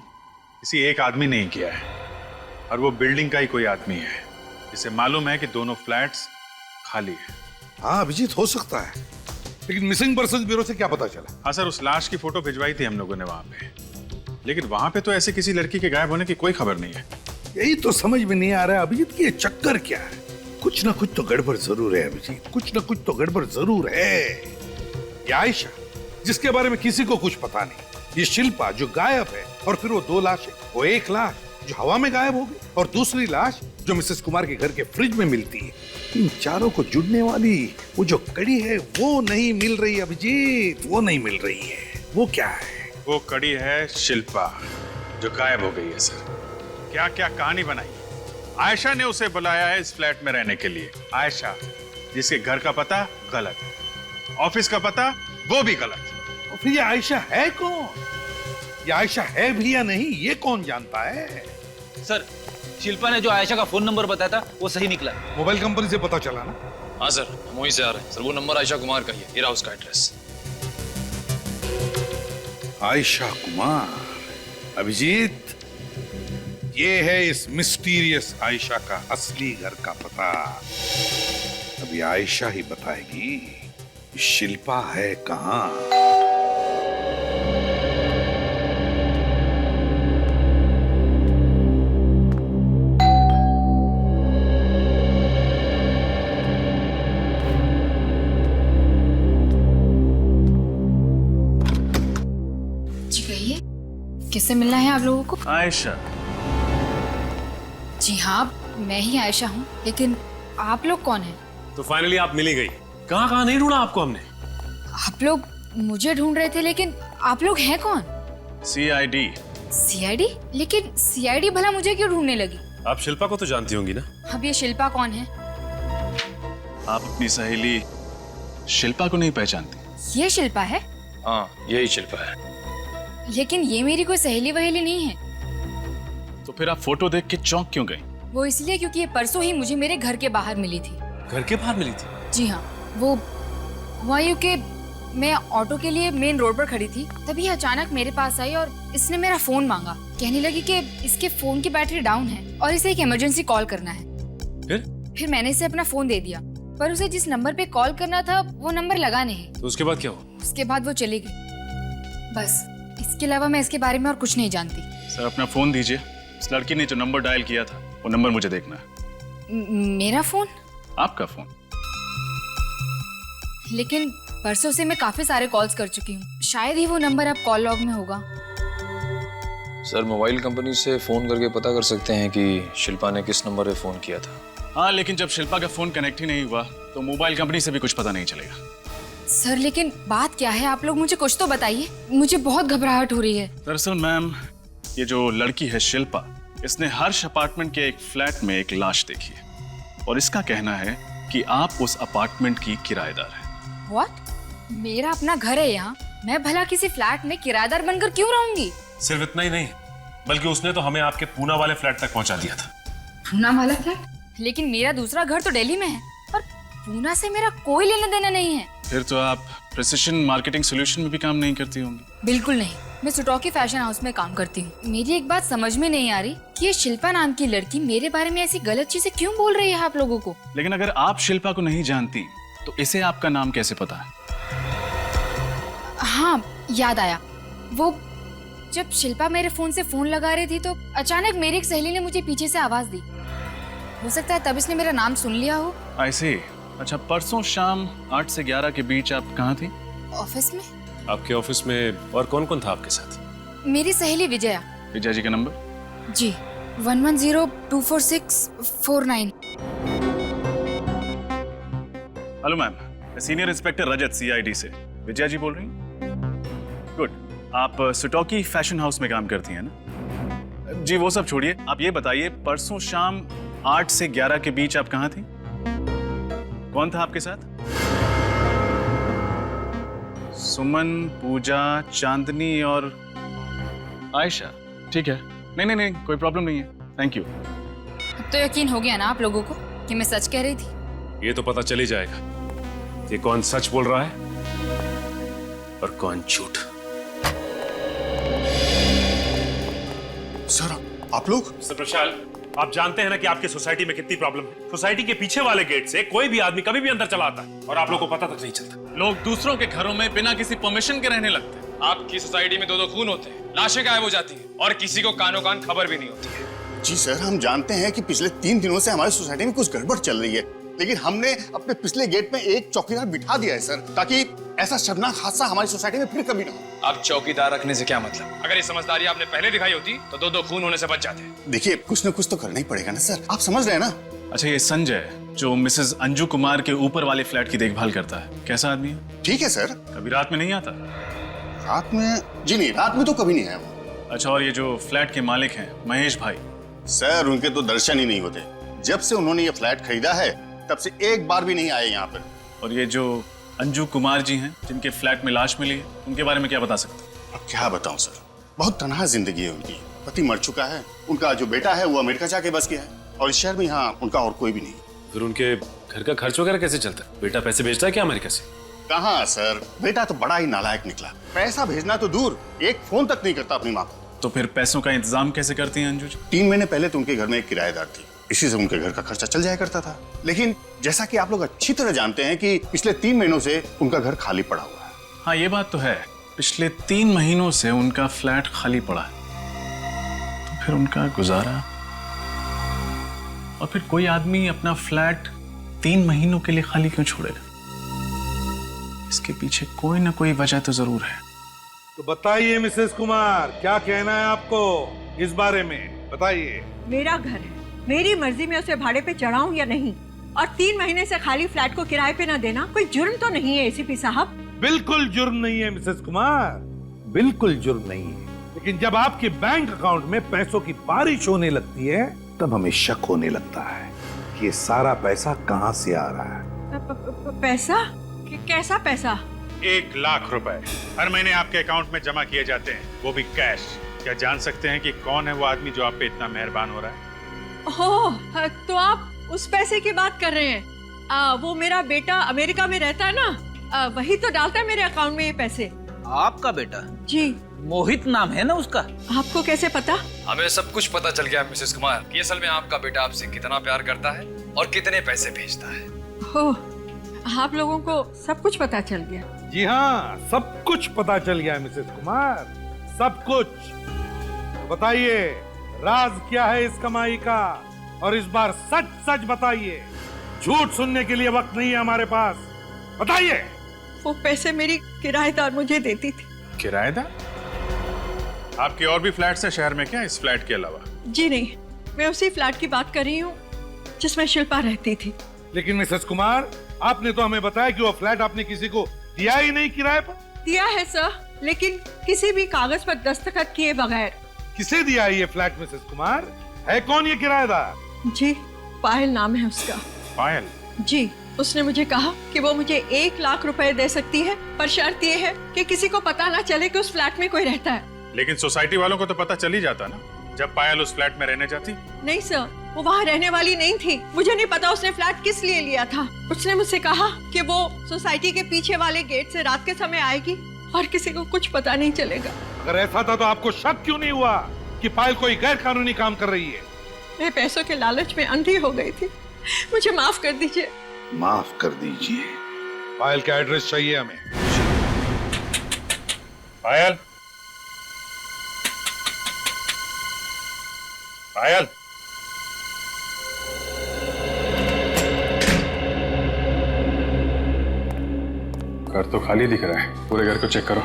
S6: किसी एक आदमी ने किया है, और वो बिल्डिंग का ही कोई आदमी है। इसे मालूम है कि दोनों फ्लैट्स खाली है।
S11: हाँ अभिजीत, हो सकता है, लेकिन मिसिंग पर्सन ब्यूरो से क्या पता चला?
S6: हाँ सर, उस लाश की फोटो भिजवाई थी हम लोगों ने वहां पे, लेकिन वहां पे तो ऐसे किसी लड़की के गायब होने की कोई खबर नहीं है।
S11: यही तो समझ में नहीं आ रहा है अभिजीत कि ये चक्कर क्या है। कुछ ना कुछ तो गड़बड़ जरूर है अभिजीत, कुछ ना कुछ तो गड़बड़ जरूर है। ये आयशा जिसके बारे में किसी को कुछ पता नहीं, ये शिल्पा जो गायब है, और फिर वो 2 लाशें, वो एक लाश जो हवा में गायब हो गई और दूसरी लाश जो मिसेस कुमार के घर के फ्रिज में मिलती है। इन चारों को जुड़ने वाली वो जो कड़ी है वो नहीं मिल रही अभिजीत, वो नहीं मिल रही है। वो क्या है?
S6: वो कड़ी है शिल्पा जो गायब हो गई है सर। क्या क्या कहानी बनाई। आयशा ने उसे बुलाया है इस फ्लैट में रहने के लिए। आयशा जिसके घर का पता गलत, ऑफिस का पता वो भी गलत।
S11: और फिर ये आयशा है कौन? ये आयशा है भी या नहीं ये कौन जानता है?
S19: सर, शिल्पा ने जो आयशा का फोन नंबर बताया था वो सही निकला।
S11: मोबाइल कंपनी से पता चला ना?
S13: हाँ सर, हम वहीं से आ रहे हैं सर। वो नंबर आयशा कुमार का ही है, ये रहा उसका एड्रेस।
S11: आयशा कुमार, अभिजीत, ये है इस मिस्टीरियस आयशा का असली घर का पता। अभी आयशा ही बताएगी शिल्पा है कहां।
S20: किससे मिलना है आप लोगों को?
S6: आयशा।
S20: जी हाँ, मैं ही आयशा हूँ, लेकिन आप लोग कौन हैं?
S5: तो फाइनली आप मिल ही गई। कहाँ नहीं ढूंढा आपको हमने।
S20: आप लोग मुझे ढूंढ रहे थे, लेकिन आप लोग हैं कौन?
S6: CID।
S20: CID? लेकिन CID भला मुझे क्यों ढूंढने लगी?
S5: आप शिल्पा को तो जानती होंगी ना?
S20: अब ये शिल्पा कौन है?
S8: आप अपनी सहेली शिल्पा को नहीं पहचानती?
S20: ये शिल्पा है?
S13: हाँ, यही शिल्पा है।
S20: लेकिन ये मेरी कोई सहेली वहेली नहीं है।
S8: तो फिर आप फोटो देख के चौंक क्यों गई?
S20: वो इसलिए क्योंकि ये परसों ही मुझे मेरे घर के बाहर मिली थी।
S5: घर के बाहर मिली थी?
S20: जी हाँ, वो हुआ यूं कि मैं ऑटो के लिए मेन रोड पर खड़ी थी, तभी अचानक मेरे पास आई और इसने मेरा फोन मांगा। कहने लगी कि इसके फोन की बैटरी डाउन है और इसे एक इमरजेंसी कॉल करना है। फिर मैंने इसे अपना फोन दे दिया, पर उसे जिस नंबर पे कॉल करना था वो नंबर लगा नहीं।
S5: तो उसके बाद क्या हुआ?
S20: उसके बाद वो चली गई। बस इसके अलावा मैं इसके बारे में और कुछ नहीं जानती।
S8: सर, अपना फोन दीजिए। इस लड़की ने जो नंबर डायल किया था वो नंबर मुझे देखना है।
S20: मेरा फोन?
S8: आपका फोन।
S20: लेकिन परसों से मैं काफी सारे कॉल्स कर चुकी हूँ, शायद ही वो नंबर अब कॉल लॉग में होगा।
S13: सर, मोबाइल कंपनी से फोन करके पता कर सकते हैं कि शिल्पा ने किस नंबर पे फोन किया था।
S8: हाँ, लेकिन जब शिल्पा का फोन कनेक्ट ही नहीं हुआ तो मोबाइल कंपनी से भी कुछ पता नहीं चलेगा।
S20: सर, लेकिन बात क्या है? आप लोग मुझे कुछ तो बताइए, मुझे बहुत घबराहट हो रही है।
S8: दरअसल मैम, ये जो लड़की है शिल्पा, इसने हर्ष अपार्टमेंट के एक फ्लैट में एक लाश देखी है और इसका कहना है कि आप उस अपार्टमेंट की किराएदार हैं।
S20: What? मेरा अपना घर है यहाँ, मैं भला किसी फ्लैट में किराएदार बनकर क्यों रहूंगी?
S5: सिर्फ इतना ही नहीं, बल्कि उसने तो हमें आपके पूना वाले फ्लैट तक पहुंचा दिया था।
S20: पूना वाला फ्लैट? लेकिन मेरा दूसरा घर तो दिल्ली में है और पूना से मेरा कोई लेना देना नहीं है।
S8: फिर तो आप प्रिसिशन मार्केटिंग सॉल्यूशन में भी काम नहीं करती होंगी।
S20: बिल्कुल नहीं, मैं सुटोकी फैशन हाउस में काम करती हूँ। मेरी एक बात समझ में नहीं आ रही कि ये शिल्पा नाम की लड़की मेरे बारे में ऐसी गलत चीजें क्यों बोल रही है आप लोगों को।
S8: लेकिन अगर आप शिल्पा को नहीं जानती तो इसे आपका नाम कैसे पता है?
S20: हाँ, याद आया। वो जब शिल्पा मेरे फोन से फोन लगा रही थी तो अचानक मेरी एक सहेली ने मुझे पीछे से आवाज दी। हो सकता है तब इसने मेरा नाम सुन लिया हो।
S8: I see। अच्छा, परसों शाम 8 से 11 के बीच आप कहाँ थी?
S20: ऑफिस में।
S5: आपके ऑफिस में और कौन कौन था आपके साथ?
S20: मेरी सहेली विजया।
S8: विजया जी का नंबर?
S20: जी, 11024649।
S8: हेलो मैम, सीनियर इंस्पेक्टर रजत, CID से। विजया जी बोल रही हैं? गुड। आप सुटोकी फैशन हाउस में काम करती हैं ना? जी वो सब छोड़िए, आप ये बताइए परसों शाम 8 से 11 के बीच आप कहाँ थी? कौन था आपके साथ? सुमन, पूजा, चांदनी और आयशा। ठीक है, नहीं, कोई प्रॉब्लम नहीं है, थैंक यू।
S20: अब तो यकीन हो गया ना आप लोगों को कि मैं सच कह रही थी।
S5: ये तो पता चल ही जाएगा कि कौन सच बोल रहा है और कौन झूठ।
S7: सर, आप लोग?
S5: मिस्टर प्रशाल, आप जानते हैं ना कि आपकी सोसाइटी में कितनी प्रॉब्लम है। सोसाइटी के पीछे वाले गेट से कोई भी आदमी कभी भी अंदर चला आता है और आप लोगों को पता तक नहीं चलता।
S8: लोग दूसरों के घरों में बिना किसी परमिशन के रहने लगते हैं।
S12: आपकी सोसाइटी में 2-2 खून होते हैं, लाशें गायब हो जाती हैं और किसी को कानो कान खबर भी नहीं होती है।
S7: जी सर, हम जानते हैं कि पिछले 3 दिनों से हमारी सोसाइटी में कुछ गड़बड़ चल रही है, लेकिन हमने अपने पिछले गेट में एक चौकीदार बिठा दिया है सर, ताकि ऐसा शर्मनाक हादसा हमारी सोसाइटी में फिर कभी ना हो।
S12: अब चौकीदार रखने से क्या मतलब? अगर ये समझदारी आपने पहले दिखाई होती तो 2-2 खून होने से बच जाते।
S7: देखिए, कुछ न कुछ तो करना ही पड़ेगा ना सर, आप समझ रहे हैं ना।
S8: अच्छा, ये संजय जो मिसेस अंजू कुमार के ऊपर वाले फ्लैट की देखभाल करता है, कैसा आदमी है?
S7: ठीक है सर।
S8: कभी रात में नहीं आता?
S7: रात में? जी नहीं, रात में तो कभी नहीं आया वो।
S8: अच्छा, और ये जो फ्लैट के मालिक हैं महेश भाई?
S7: सर, उनके तो दर्शन ही नहीं होते। जब से उन्होंने ये फ्लैट खरीदा है तब से एक बार भी नहीं आए यहाँ पर।
S8: और ये जो अंजू कुमार जी हैं जिनके फ्लैट में लाश मिली है, उनके बारे में क्या बता सकते हैं?
S7: अब क्या बताऊं सर, बहुत तनहा जिंदगी है उनकी। पति मर चुका है, उनका जो बेटा है वो अमेरिका जाके बस गया है और इस शहर में यहाँ उनका और कोई भी नहीं।
S13: फिर उनके घर का खर्च वगैरह कैसे चलता है? बेटा पैसे भेजता है क्या अमेरिका से?
S7: कहाँ सर, बेटा तो बड़ा ही नालायक निकला। पैसा भेजना तो दूर, एक फोन तक नहीं करता अपनी माँ को।
S8: तो फिर पैसों का इंतजाम कैसे करती हैं अंजू जी?
S7: 3 महीने पहले तो उनके घर में एक किराएदार थी, इसी से उनके घर का खर्चा चल जाया करता था। लेकिन जैसा कि आप लोग अच्छी तरह जानते हैं कि पिछले 3 महीनों से उनका घर खाली पड़ा हुआ है।
S8: हाँ, ये बात तो है, पिछले 3 महीनों से उनका फ्लैट खाली पड़ा है। तो फिर उनका गुजारा? और फिर कोई आदमी अपना फ्लैट 3 महीनों के लिए खाली क्यों छोड़ेगा? इसके पीछे कोई ना कोई वजह तो जरूर है।
S11: तो बताइए मिसेस कुमार, क्या कहना है आपको इस बारे में? बताइए।
S9: मेरा घर है, मेरी मर्जी में उसे भाड़े पे चढ़ाऊं या नहीं, और 3 महीने से खाली फ्लैट को किराए पे ना देना कोई जुर्म तो नहीं है एसीपी साहब?
S11: बिल्कुल जुर्म नहीं है मिसेस कुमार, बिल्कुल जुर्म नहीं है। लेकिन जब आपके बैंक अकाउंट में पैसों की बारिश होने लगती है तब हमें शक होने लगता है कि ये सारा पैसा कहां से आ रहा है।
S9: पैसा? कैसा पैसा?
S6: 1 लाख रुपए हर महीने आपके अकाउंट में जमा किए जाते हैं, वो भी कैश। क्या जान सकते हैं कि कौन है वो आदमी जो आप पे इतना मेहरबान हो रहा है?
S9: ओह, तो आप उस पैसे की बात कर रहे हैं? वो मेरा बेटा अमेरिका में रहता है ना, वही तो डालता है मेरे अकाउंट में ये पैसे।
S19: आपका बेटा?
S9: जी।
S19: मोहित नाम है ना उसका?
S9: आपको कैसे पता?
S12: हमें सब कुछ पता चल गया मिसेस कुमार कि असल में आपका बेटा आपसे कितना प्यार करता है और कितने पैसे भेजता है।
S9: ओह, आप लोगों को सब कुछ पता चल गया?
S11: जी हाँ, सब कुछ पता चल गया मिसेस कुमार, सब कुछ। तो बताइए, राज क्या है इस कमाई का? और इस बार सच सच बताइए, झूठ सुनने के लिए वक्त नहीं है हमारे पास। बताइए।
S9: वो पैसे मेरी किराएदार मुझे देती थी।
S6: किराएदार? आपके और भी फ्लैट्स हैं शहर में क्या, इस फ्लैट के अलावा?
S9: जी नहीं, मैं उसी फ्लैट की बात कर रही हूँ जिसमें शिल्पा रहती थी।
S11: लेकिन मिसेस कुमार, आपने तो हमें बताया कि वो फ्लैट आपने किसी को दिया ही नहीं किराए पर।
S9: दिया है सर, लेकिन किसी भी कागज पर दस्तखत किए बगैर।
S11: किसे दिया है ये फ्लैट मिसेस कुमार? है कौन ये किराएदार?
S9: जी, पायल नाम है उसका।
S6: पायल?
S9: जी, उसने मुझे कहा कि वो मुझे 1 लाख रुपए दे सकती है, पर शर्त ये है कि किसी को पता ना चले कि उस फ्लैट में कोई रहता है।
S6: लेकिन सोसाइटी वालों को तो पता चल ही जाता ना जब पायल उस फ्लैट में रहने जाती।
S9: नहीं सर, वो वहाँ रहने वाली नहीं थी। मुझे नहीं पता उसने फ्लैट किस लिए लिया था। उसने मुझसे कहा कि वो सोसाइटी के पीछे वाले गेट से रात के समय आएगी और किसी को कुछ पता नहीं चलेगा।
S11: अगर ऐसा था तो आपको शक क्यों नहीं हुआ कि पायल कोई गैर कानूनी काम कर रही है?
S9: मैं पैसों के लालच में अंधी हो गई थी, मुझे माफ कर दीजिए।
S11: माफ कर दीजिए। पायल का एड्रेस चाहिए हमें।
S6: पायल, पायल,
S8: घर तो खाली दिख रहा है, पूरे घर को चेक करो।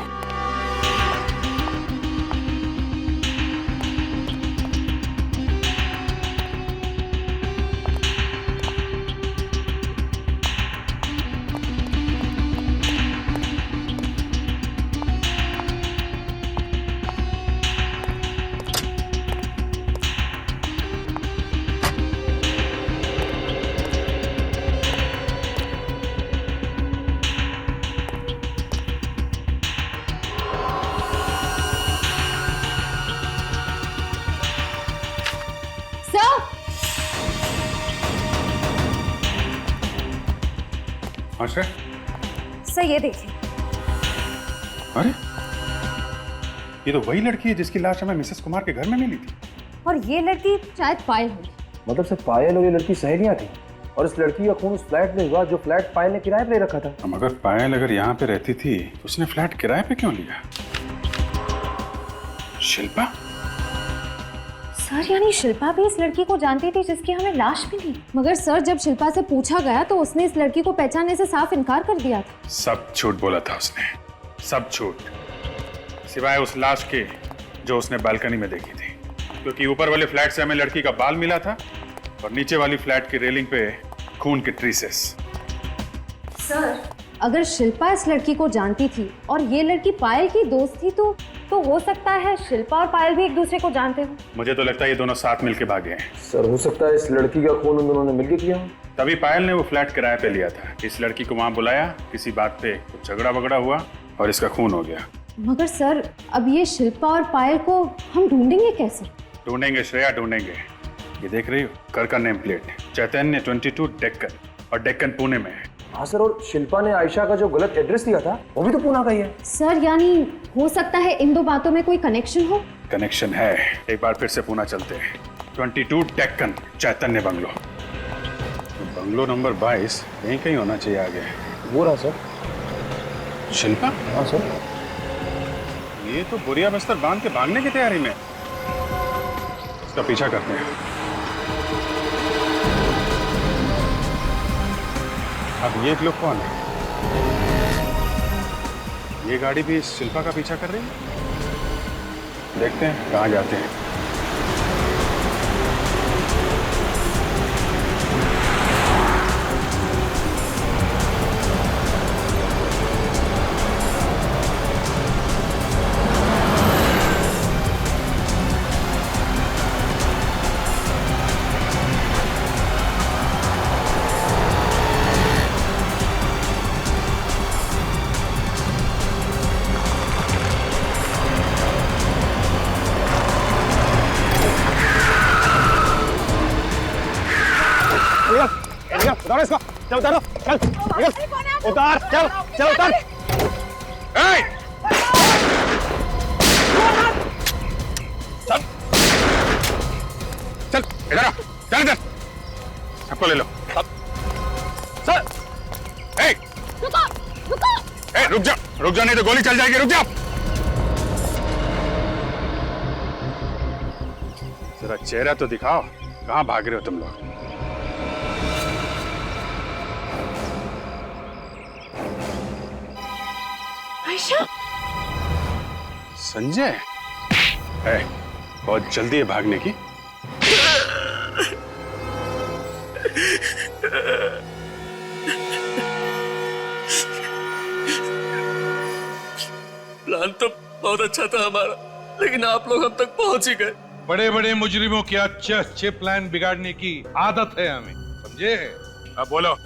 S15: सर ये देखिए।
S6: अरे, ये तो वही लड़की है जिसकी लाश हमें मिसेस कुमार के घर में मिली थी।
S15: और ये लड़की शायद पायल होगी।
S10: मतलब सिर्फ पायल और ये लड़की सहेलियां थी, और इस लड़की का खून उस फ्लैट में हुआ जो फ्लैट पायल ने किराए पे रखा था।
S6: मगर पायल अगर यहाँ पे रहती थी तो उसने फ्लैट किराए पे क्यों लिया? शिल्पा?
S21: सर यानी शिल्पा भी इस लड़की को जानती थी जिसकी हमें लाश मिली। मगर सर जब शिल्पा से पूछा गया तो उसने इस लड़की को पहचानने से साफ इनकार कर दिया था।
S6: सब झूठ बोला था उसने, सब झूठ, सिवाय उस लाश के जो उसने बालकनी में देखी थी। क्योंकि ऊपर वाले फ्लैट से हमें लड़की का बाल मिला था और नीचे वाली फ्लैट की रेलिंग पे खून के ट्रेसेस।
S21: सर अगर शिल्पा इस लड़की को जानती थी और ये लड़की पायल की दोस्त थी तो हो सकता है शिल्पा और पायल भी एक दूसरे को जानते हो।
S6: मुझे तो लगता है ये दोनों साथ मिलके भागे हैं।
S10: सर हो सकता है इस लड़की का खून उन दोनों ने मिलकर किया।
S6: तभी पायल ने वो फ्लैट किराए पे लिया था। इस लड़की को वहां बुलाया, किसी बात पे कुछ झगड़ा वगड़ा हुआ और इसका खून हो गया।
S21: मगर सर अब ये शिल्पा और पायल को हम ढूंढेंगे कैसे?
S6: ढूंढेंगे श्रेया, ढूंढेंगे। ये देख रही हो घर का नेम प्लेट, चैतन्य 22 डेक्कन, और डेक्कन पुणे में है।
S10: हाँ सर, और शिल्पा ने आयशा का जो गलत एड्रेस दिया था वो भी तो पूना का ही है।
S21: सर यानी हो सकता है इन दो बातों में कोई कनेक्शन हो।
S6: कनेक्शन है। एक बार फिर से पूना चलते हैं। 22 डेक्कन, चैतन्य बंगलो, बंगलो नंबर 22 यहीं कहीं होना चाहिए आगे।
S10: वो रहा सर।
S6: शिल्पा?
S10: हाँ सर।
S6: ये तो बोरिया बस्तर बांध के भागने की तैयारी में। इसका पीछा करते हैं। अब ये लोग कौन है? ये गाड़ी भी शिल्पा का पीछा कर रही है। देखते हैं कहाँ जाते हैं।
S17: उतारो इसको, चल उतारो, चल, उतार, चल, चल उतार।
S6: चल इधर आओ, चल इधर, सबको ले लो। सर, रुक जा नहीं तो गोली चल जाएगी, रुक जा। जरा चेहरा तो दिखाओ, कहाँ भाग रहे हो तुम लोग?
S21: आयशा?
S6: संजय? बहुत जल्दी है भागने की।
S4: प्लान तो बहुत अच्छा था हमारा, लेकिन आप लोग हम तक पहुंच ही गए।
S11: बड़े बड़े मुजरिमों के अच्छे अच्छे प्लान बिगाड़ने की आदत है हमें, समझे?
S6: अब बोलो,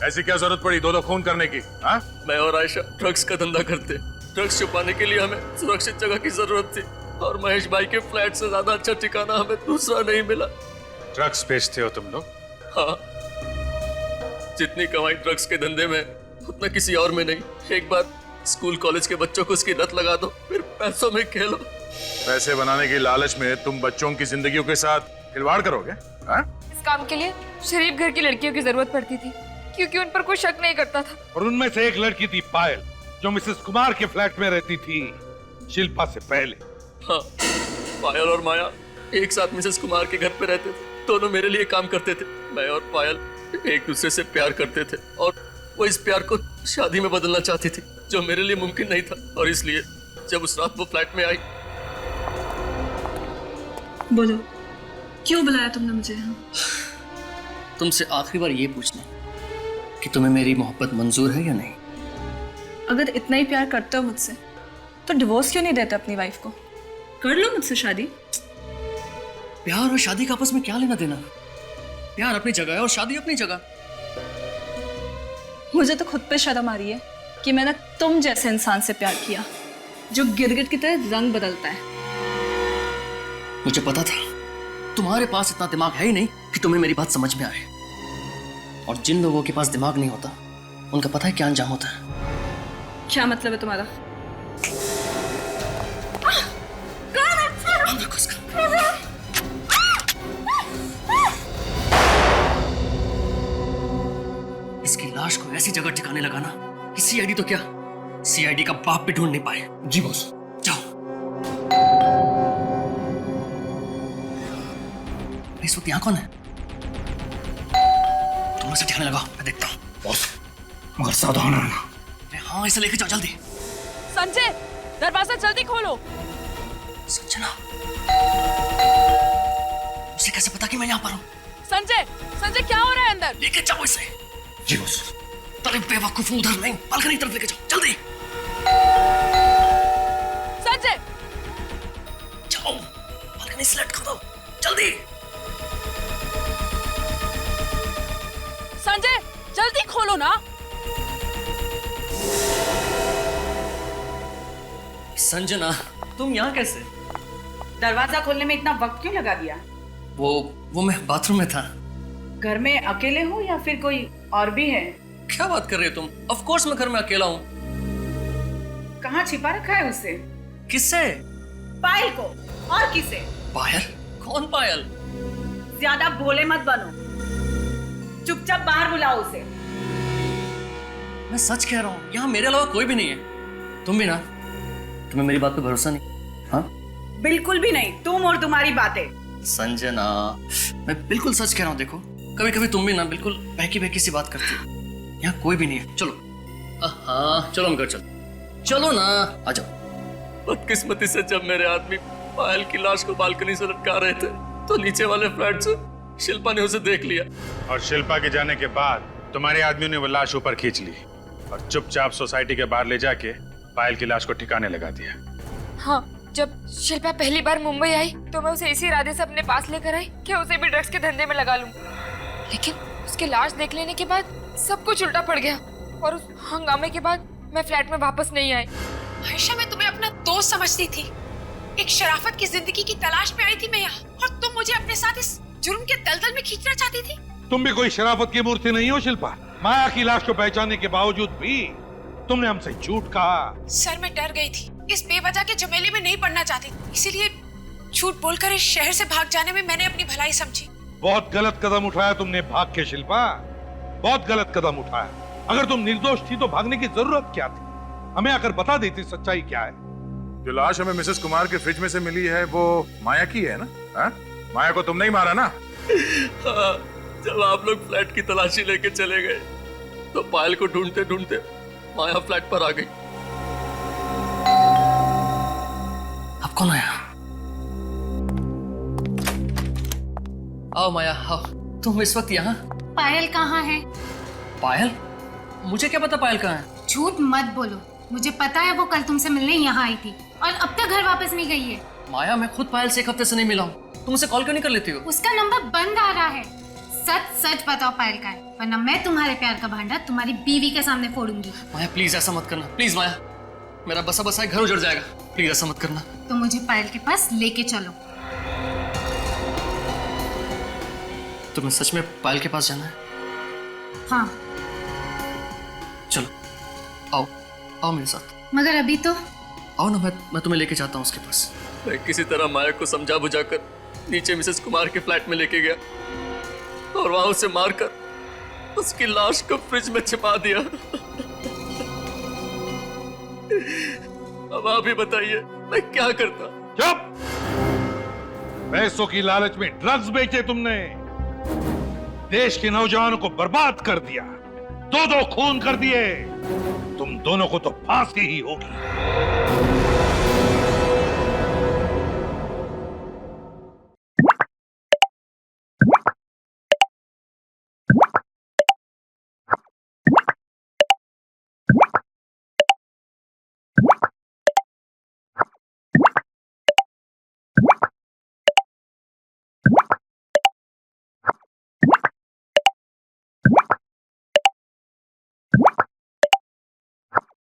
S6: ऐसी क्या जरूरत पड़ी दो खून करने की? हाँ?
S4: मैं और आयशा ड्रग्स का धंधा करते। ड्रग्स छुपाने के लिए हमें सुरक्षित जगह की जरूरत थी, और महेश भाई के फ्लैट से ज्यादा अच्छा ठिकाना हमें दूसरा नहीं मिला।
S6: ड्रग्स बेचते हो तुम लोग?
S4: हाँ, जितनी कमाई ड्रग्स के धंधे में उतना किसी और में नहीं। एक बार स्कूल कॉलेज के बच्चों को उसकी लत लगा दो, फिर पैसों में खेलो।
S6: पैसे बनाने की लालच में तुम बच्चों की जिंदगियों के साथ खिलवाड़ करोगे? हाँ?
S20: इस काम के लिए शरीफ घर की लड़कियों की जरूरत पड़ती थी, क्योंकि उन पर कोई शक नहीं करता था।
S11: और उनमें से एक लड़की थी पायल, जो मिसेस कुमार के फ्लैट में रहती थी शिल्पा से पहले।
S4: हाँ, पायल और माया एक साथ मिसेस कुमार के घर पे रहते थे। दोनों मेरे लिए काम करते थे। मैं और पायल एक दूसरे से प्यार करते थे, और वो इस प्यार को शादी में बदलना चाहती थी, जो मेरे लिए मुमकिन नहीं था। और इसलिए जब उस रात वो फ्लैट में आई।
S3: बोलो, क्यों बुलाया तुमने मुझे यहाँ?
S4: तुमसे आखिरी बार ये पूछना कि तुम्हें मेरी मोहब्बत मंजूर है या नहीं।
S3: अगर इतना ही प्यार करते हो मुझसे, तो डिवोर्स क्यों नहीं देते अपनी वाइफ को? कर लो मुझसे शादी।
S4: प्यार और शादी का आपस में क्या लेना देना? प्यार अपनी जगह है और शादी अपनी जगह।
S3: मुझे तो खुद पे शर्म आ रही है कि मैंने तुम जैसे इंसान से प्यार किया, जो गिरगिट की तरह रंग बदलता है।
S4: मुझे पता था तुम्हारे पास इतना दिमाग है ही नहीं कि तुम्हें मेरी बात समझ में आए। और जिन लोगों के पास दिमाग नहीं होता, उनका पता है क्या अंजाम होता है।
S3: क्या मतलब है तुम्हारा?
S4: ऐसी जगह ठिकाने लगाना कि सीआईडी तो क्या, सीआईडी का बाप भी ढूंढ नहीं पाए।
S14: जी बॉस।
S4: जाओ। इस वक्त यहाँ कौन है? तुम ऐसे ठिकाने लगाओ, मैं देखता हूँ।
S14: बॉस मगर सावधान रहना।
S4: हाँ, इसे लेके जाओ जल्दी।
S18: संजय, दरवाजा जल्दी खोलो।
S4: संजना, उसे कैसे पता कि मैं यहाँ पर हूँ?
S18: संजय, संजय क्या हो रहा है अंदर?
S4: लेके जाओ इसे।
S14: जी बॉस।
S4: अरे बेवकूफ, उधर नहीं, बालकनी की तरफ लेके जाओ जल्दी।
S18: संजय,
S4: जाओ, बालकनी सेलेक्ट कर दो जल्दी।
S18: संजय जल्दी खोलो ना।
S4: संजना, तुम यहाँ कैसे?
S18: दरवाजा खोलने में इतना वक्त क्यों लगा दिया?
S4: वो मैं बाथरूम में था।
S18: घर में अकेले हो या फिर कोई और भी है?
S4: क्या बात कर रही हो तुम? ऑफ कोर्स मैं घर में अकेला हूँ।
S18: कहाँ छिपा रखा है उसे?
S4: किससे?
S18: पायल को। और किसे?
S4: पायल? कौन पायल?
S18: ज्यादा भोले मत बनो, चुपचाप बाहर बुलाओ उसे।
S4: मैं सच कह रहा हूँ, यहाँ मेरे अलावा कोई भी नहीं है। तुम भी ना? तुम्हें मेरी बात पे भरोसा नहीं? हाँ?
S18: बिल्कुल भी नहीं, तुम और तुम्हारी बातें।
S4: संजना, मैं बिल्कुल सच कह रहा हूँ। देखो, कभी कभी तुम भी ना बिल्कुल बहकी बहकी सी बात करती हो। यहाँ कोई भी नहीं है। चलो। हाँ चलो, हम घर चलो। चलो ना, आ जाओ। बदकिस्मती से जब मेरे आदमी पायल की लाश को बालकनी से लटका रहे थे तो नीचे वाले फ्लैट से शिल्पा ने उसे देख लिया।
S6: और शिल्पा के जाने के बाद तुम्हारे आदमियों ने वो लाश ऊपर खींच ली और चुपचाप सोसाइटी के बाहर ले जाके पायल की लाश को ठिकाने लगा दिया।
S20: हाँ, जब शिल्पा पहली बार मुंबई आई तो मैं उसे इसी इरादे से अपने पास लेकर आई कि उसे भी ड्रग्स के धंधे में लगा लूं। लेकिन उसके लाश देख लेने के बाद सब कुछ उल्टा पड़ गया और उस हंगामे के बाद मैं फ्लैट में वापस नहीं आई।
S1: आयशा, मैं तुम्हें अपना दोस्त समझती थी। एक शराफत की जिंदगी की तलाश में आई थी मैं यहाँ, और तुम मुझे अपने साथ इस जुर्म के दलदल में खींचना चाहती थी।
S11: तुम भी कोई शराफत की मूर्ति नहीं हो शिल्पा। माया की लाश को पहचानने के बावजूद भी तुमने हमसे झूठ कहा।
S1: सर, मैं डर गई थी, इस बेवजह के झमेले में नहीं पड़ना चाहती, इसीलिए झूठ बोलकर इस शहर से भाग जाने में मैंने अपनी भलाई समझी।
S11: बहुत गलत कदम उठाया तुमने भाग के शिल्पा, बहुत गलत कदम उठाया। अगर तुम निर्दोष थी तो भागने की जरूरत क्या थी? हमें आकर बता देती सच्चाई क्या है।
S6: जो लाश हमें मिसेस कुमार के फ्रिज में से मिली है वो माया की है ना? हा? माया को तुमने ही मारा ना?
S4: हाँ, जब आप लोग फ्लैट की तलाशी लेके चले गए तो पायल को ढूंढते ढूंढते माया फ्लैट पर आ गई। अब कौन आया? आओ माया, आओ। तुम इस वक्त यहाँ?
S2: पायल कहाँ है?
S4: पायल? मुझे क्या पता पायल कहाँ है?
S2: झूठ मत बोलो, मुझे पता है वो कल तुमसे मिलने यहाँ आई थी और अब तक घर वापस नहीं गई है।
S4: माया, मैं खुद पायल से एक हफ्ते से नहीं मिला हूँ। तुम उसे कॉल क्यों नहीं कर लेती हो?
S2: उसका नंबर बंद आ रहा है। सच सच बताओ पायल का है, वरना मैं तुम्हारे प्यार का भांडा तुम्हारी बीवी के सामने फोड़ूंगी।
S4: माया प्लीज ऐसा मत करना, प्लीज माया, मेरा बसा बसा घर उजड़ जाएगा, प्लीज ऐसा मत करना।
S2: तो मुझे पायल के पास लेके चलो।
S4: तुम्हें सच में पायल के पास जाना है?
S2: हाँ।
S4: चलो, आओ आओ मेरे साथ।
S2: मगर अभी तो
S4: आओ ना, मैं तुम्हें लेके जाता हूँ उसके पास। मैं किसी तरह माया को समझा बुझाकर नीचे मिसेस कुमार के फ्लैट में लेके गया और वहां उसे मारकर उसकी लाश को फ्रिज में छिपा दिया। अब आप ही बताइए मैं क्या करता?
S11: चुप! पैसों की लालच में ड्रग्स बेचे तुमने, देश के नौजवानों को बर्बाद कर दिया, दो खून कर दिए। तुम दोनों को तो फांसी ही होगी।